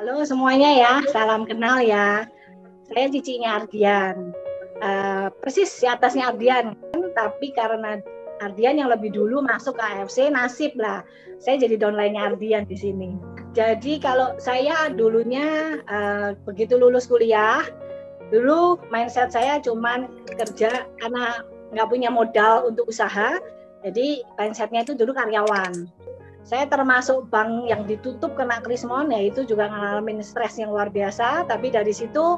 Halo semuanya ya, salam kenal ya. Saya cicinya Ardian. Persis di atasnya Ardian, tapi karena Ardian yang lebih dulu masuk ke AFC, nasib lah. Saya jadi downline-nya Ardian di sini. Jadi kalau saya dulunya begitu lulus kuliah, dulu mindset saya cuman kerja karena nggak punya modal untuk usaha. Jadi mindsetnya itu dulu karyawan. Saya termasuk bank yang ditutup kena krismon, ya itu juga ngalamin stres yang luar biasa. Tapi dari situ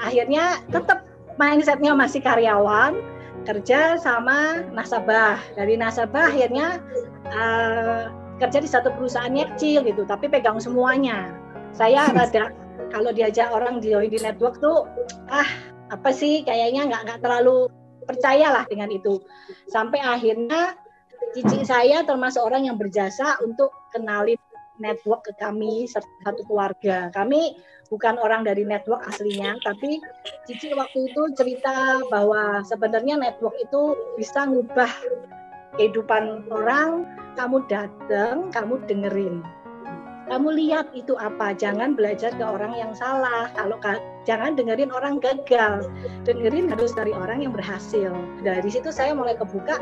akhirnya tetap mindsetnya masih karyawan, kerja sama nasabah. Dari nasabah akhirnya kerja di satu perusahaannya kecil gitu, tapi pegang semuanya. Saya rada kalau diajak orang di network tuh, apa sih kayaknya nggak terlalu percayalah dengan itu. Sampai akhirnya cici saya termasuk orang yang berjasa untuk kenalin network ke kami satu keluarga. Kami bukan orang dari network aslinya, tapi cici waktu itu cerita bahwa sebenarnya network itu bisa ngubah kehidupan orang. Kamu datang, kamu dengerin. Kamu lihat itu apa, jangan belajar ke orang yang salah. Kalau jangan dengerin orang gagal, dengerin harus dari orang yang berhasil. Dari situ saya mulai kebuka,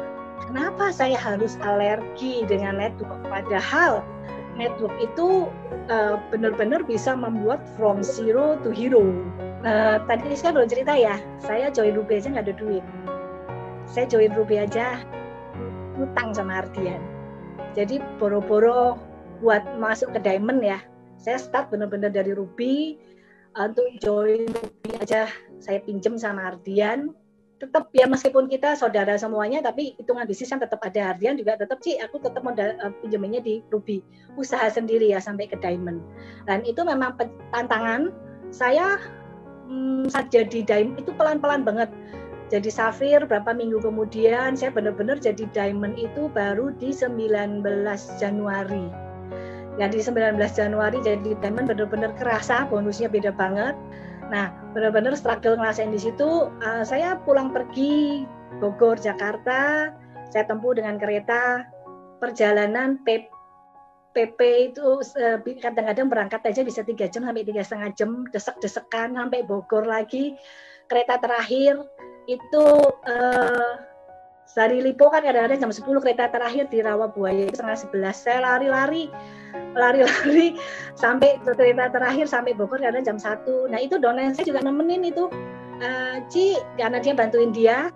kenapa saya harus alergi dengan network? Padahal network itu benar-benar bisa membuat from zero to hero. Tadi saya belum cerita ya, saya join Ruby aja nggak ada duit. Saya join Ruby aja utang sama Ardian. Jadi boro-boro buat masuk ke Diamond ya. Saya start benar-benar dari Ruby. Untuk join Ruby aja saya pinjem sama Ardian. Tetap ya meskipun kita saudara semuanya, tapi hitungan bisnis kan tetap ada. Ardian juga tetap aku tetap modal pinjeminnya di Ruby, usaha sendiri ya sampai ke Diamond. Dan itu memang tantangan saya saat jadi Diamond itu pelan-pelan banget. Jadi Safir berapa minggu kemudian, saya benar-benar jadi Diamond itu baru di 19 Januari. Ya di 19 Januari jadi Diamond benar-benar kerasa, bonusnya beda banget. Nah, benar-benar struggle ngerasain di situ. Saya pulang pergi Bogor, Jakarta, saya tempuh dengan kereta. Perjalanan PP itu kadang-kadang berangkat aja bisa 3 jam sampai 3,5 jam, desek-desekan sampai Bogor lagi. Kereta terakhir itu dari Lipo kan kadang-kadang jam 10, kereta terakhir di Rawabuaya itu 10:30. Saya lari-lari sampai kereta terakhir sampai Bogor kadang jam 1. Nah itu downline saya juga nemenin itu. Karena dia bantuin dia,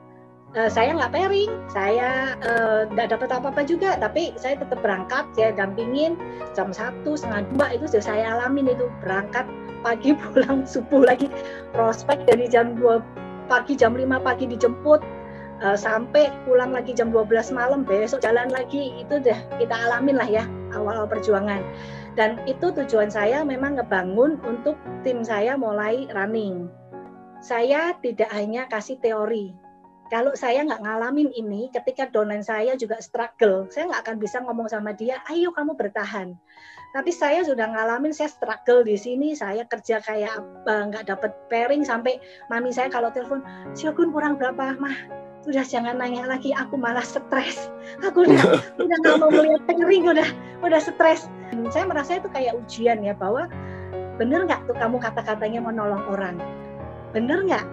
saya nggak pairing, saya nggak dapat apa-apa juga, tapi saya tetap berangkat, saya dampingin jam 1, setengah 2 itu sudah saya alamin itu, berangkat pagi pulang subuh lagi, prospek dari jam 2 pagi, jam 5 pagi dijemput, sampai pulang lagi jam 12 malam, besok jalan lagi. Itu udah kita alamin lah ya awal perjuangan. Dan itu tujuan saya memang ngebangun untuk tim saya mulai running. Saya tidak hanya kasih teori. Kalau saya nggak ngalamin ini, ketika downline saya juga struggle, saya nggak akan bisa ngomong sama dia, ayo kamu bertahan. Tapi saya sudah ngalamin, saya struggle di sini, saya kerja kayak nggak dapet pairing, sampai mami saya kalau telepon, Syogun kurang berapa, mah? Udah jangan nanya lagi, aku malah stres. Aku udah nggak mau melihat pairing, udah stres. Saya merasa itu kayak ujian ya, bahwa bener nggak tuh kamu kata-katanya menolong orang? Bener nggak?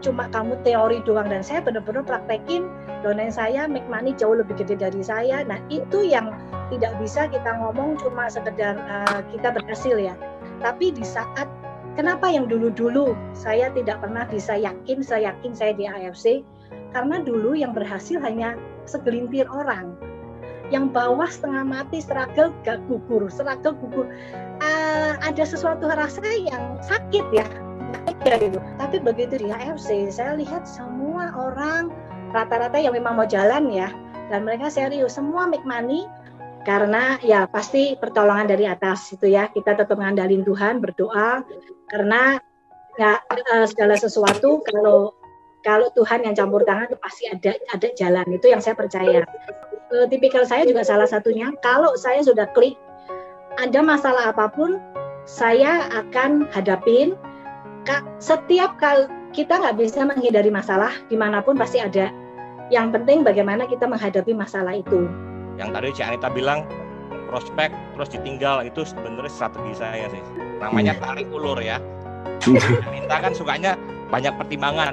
Cuma kamu teori doang, dan saya benar-benar praktekin. Downline saya make money jauh lebih gede dari saya. Nah itu yang tidak bisa kita ngomong cuma sekedar kita berhasil ya. Tapi di saat kenapa yang dulu-dulu saya tidak pernah bisa yakin saya di AFC, karena dulu yang berhasil hanya segelintir orang. Yang bawah setengah mati, struggle gugur. Ada sesuatu rasa yang sakit ya. Gitu. Tapi begitu di AFC, saya lihat semua orang rata-rata yang memang mau jalan ya, dan mereka serius, semua make money, karena ya pasti pertolongan dari atas itu ya. Kita tetap mengandalkan Tuhan, berdoa, karena ya segala sesuatu kalau Tuhan yang campur tangan itu pasti ada jalan. Itu yang saya percaya. Tipikal saya juga salah satunya, kalau saya sudah klik, ada masalah apapun saya akan hadapin. Setiap kali kita nggak bisa menghindari masalah, dimanapun pasti ada. Yang penting bagaimana kita menghadapi masalah itu. Yang tadi Cik Anita bilang prospek terus ditinggal, itu sebenarnya strategi saya sih. Namanya tarik ulur ya. Minta kan sukanya banyak pertimbangan.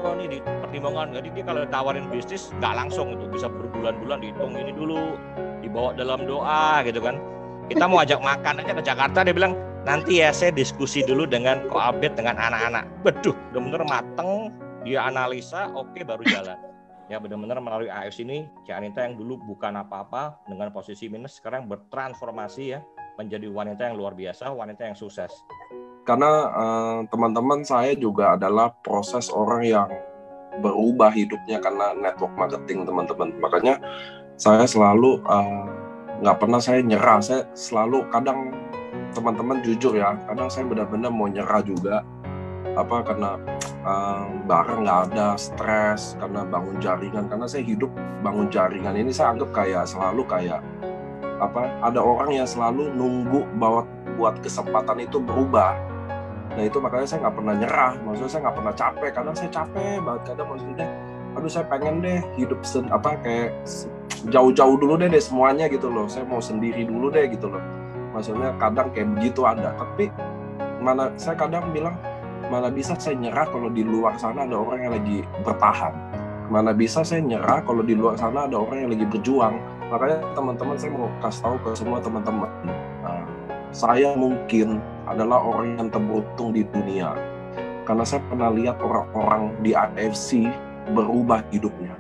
Oh ini di pertimbangan, jadi dia kalau tawarin bisnis nggak langsung itu, bisa berbulan-bulan dihitung ini dulu, dibawa dalam doa gitu kan. Kita mau ajak makan aja ke Jakarta, dia bilang nanti ya saya diskusi dulu dengan Ko Abed dengan anak-anak. Beduh, benar-benar mateng, dia analisa, oke baru jalan. Ya benar-benar melalui AFC ini, Cik Anita yang dulu bukan apa-apa dengan posisi minus sekarang bertransformasi ya menjadi wanita yang luar biasa, wanita yang sukses. Karena teman-teman saya juga adalah proses orang yang berubah hidupnya karena network marketing teman-teman. Makanya saya selalu nggak pernah saya nyerah. Saya selalu, kadang teman-teman jujur ya, kadang saya benar-benar mau nyerah juga. Karena barang nggak ada, stres, karena bangun jaringan. Karena saya hidup bangun jaringan ini saya anggap selalu kayak ada orang yang selalu nunggu buat kesempatan itu berubah. Nah itu makanya saya nggak pernah nyerah, maksudnya saya nggak pernah capek, kadang saya capek banget, kadang maksudnya aduh saya pengen deh hidup kayak jauh-jauh dulu deh semuanya gitu loh, saya mau sendiri dulu deh gitu loh, maksudnya kadang kayak begitu ada. Tapi saya kadang bilang mana bisa saya nyerah kalau di luar sana ada orang yang lagi bertahan, mana bisa saya nyerah kalau di luar sana ada orang yang lagi berjuang. Makanya teman-teman saya mau kasih tahu ke semua teman-teman, saya mungkin adalah orang yang terberuntung di dunia karena saya pernah lihat orang-orang di AFC berubah hidupnya.